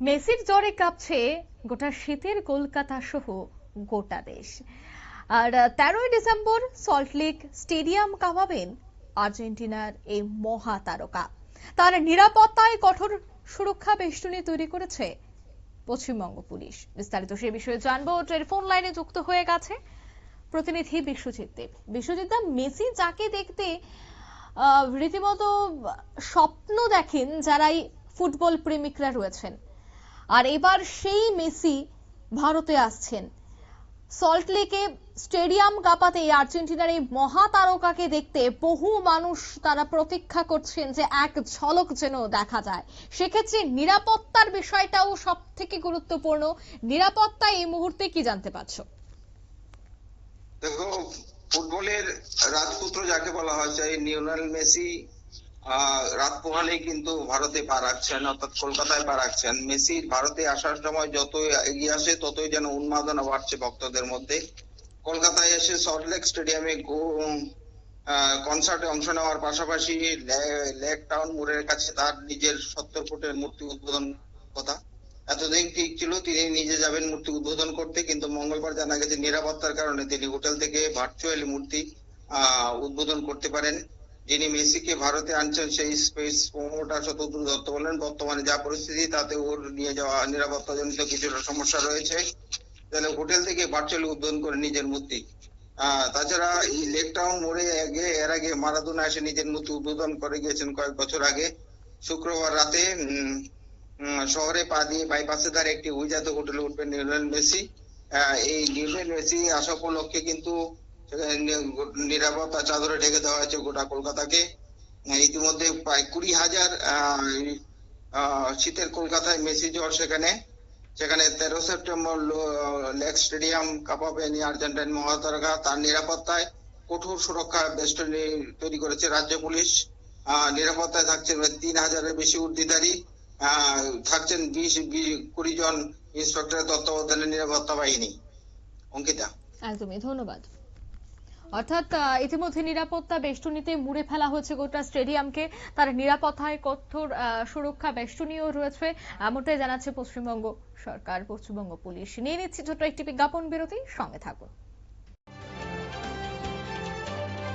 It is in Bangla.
মেসির জ্বরে কাঁপছে গোটা শীতের কলকাতা সহ গোটা দেশ। আর 13ই ডিসেম্বর সল্টলেক স্টেডিয়াম কাঁপাবেন আর্জেন্টিনার এই মহা তারকা। তার নিরাপত্তায় কঠোর সুরক্ষা বেষ্টনী তৈরি করেছে পশ্চিমবঙ্গ পুলিশ। বিস্তারিত সে বিষয়ে জানবো, টেলিফোন লাইনে যুক্ত হয়ে গেছে প্রতিনিধি বিশ্বজিৎ দেব। বিশ্বজিৎ দা, মেসি যাকে দেখতে রীতিমতো স্বপ্ন দেখেন যারাই ফুটবল প্রেমিকরা রয়েছেন, আর এবার সেই মেসি ভারতে আসছেন। সল্টলেকে স্টেডিয়াম কাঁপাতে আর্জেন্টিনার এই মহা তারকাকে দেখতে বহু মানুষ তারা প্রতীক্ষা করছেন যে এক ঝলক যেন দেখা যায়। সেক্ষেত্রে নিরাপত্তার বিষয়টাও সব থেকে গুরুত্বপূর্ণ। নিরাপত্তা এই মুহূর্তে কি জানতে পারছো? দেখো, ফুটবলের রাজপুত্র যাকে বলা হয় সেই লিওনেল মেসি রাত পোহালেই কিন্তু ভারতে পা রাখছেন, অর্থাৎ কলকাতায় পা রাখছেন। মেসির ভারতে আসার সময় যতই এগিয়ে আসে ততই যেন উন্মাদনা বাড়ছে ভক্তদের মধ্যে। কলকাতায় এসে সল্টলেক স্টেডিয়ামে কনসার্টে অংশ নেওয়ার পাশাপাশি লেক টাউন মোড়ের কাছে তার নিজের 70 ফুটের মূর্তি উদ্বোধন কথা এতদিন ঠিক ছিল, তিনি নিজে যাবেন মূর্তি উদ্বোধন করতে, কিন্তু মঙ্গলবার জানা গেছে নিরাপত্তার কারণে তিনি হোটেল থেকে ভার্চুয়ালি মূর্তি উদ্বোধন করতে পারেন। যিনি মেসিকে ভারতে আনছেন সেই স্পেস প্রমোটার শতদ্রু দত্ত বলেন, বর্তমানে যা পরিস্থিতি তাতে ওর নিয়ে যাওয়া নিরাপত্তাজনিত কিছুটা সমস্যা রয়েছে, তাহলে হোটেল থেকে ভার্চুয়ালি উদ্বোধন করে নিজের মূর্তি। তাছাড়া এই লেক টাউন মোড়ে এর আগে মারাদোনা এসে নিজের মূর্তি উদ্বোধন করে গিয়েছেন কয়েক বছর আগে। শুক্রবার রাতে শহরে পা দিয়ে বাইপাসে ধারে একটি অভিজাত হোটেলে উঠবেন লিওনেল মেসি। এই লিওনেল মেসি আসা উপলক্ষে কিন্তু নিরাপত্তা চাদরে ঢেকে দেওয়া হয়েছে গোটা কলকাতাকে। ইতিমধ্যে প্রায় 20,000 শীতের কলকাতায় মেসি জ্বর, সেখানে 13 সেপ্টেম্বর লেক স্টেডিয়াম কাঁপাবেন আর্জেন্টাইন মহাতারকা। তার নিরাপত্তায় কঠোর সুরক্ষা বেষ্টনী তৈরি করেছে রাজ্য পুলিশ। নিরাপত্তায় থাকছেন 3,000-এর বেশি উর্দিধারী, থাকছেন 20 জন ইন্সপেক্টরের তত্ত্বাবধানে নিরাপত্তা বাহিনী। অঙ্কিতা, একদমই ধন্যবাদ। অর্থাৎ ইতিমধ্যে নিরাপত্তা বেষ্টনীতে মুড়ে ফেলা হয়েছে গোটা স্টেডিয়ামকে। তার নিরাপত্তায় কঠোর সুরক্ষা বেষ্টনীও রয়েছে, এমনটাই জানাচ্ছে পশ্চিমবঙ্গ সরকার, পশ্চিমবঙ্গ পুলিশ। নিয়ে নিচ্ছে ছোট্ট একটি বিজ্ঞাপন বিরতি, সঙ্গে থাকুন।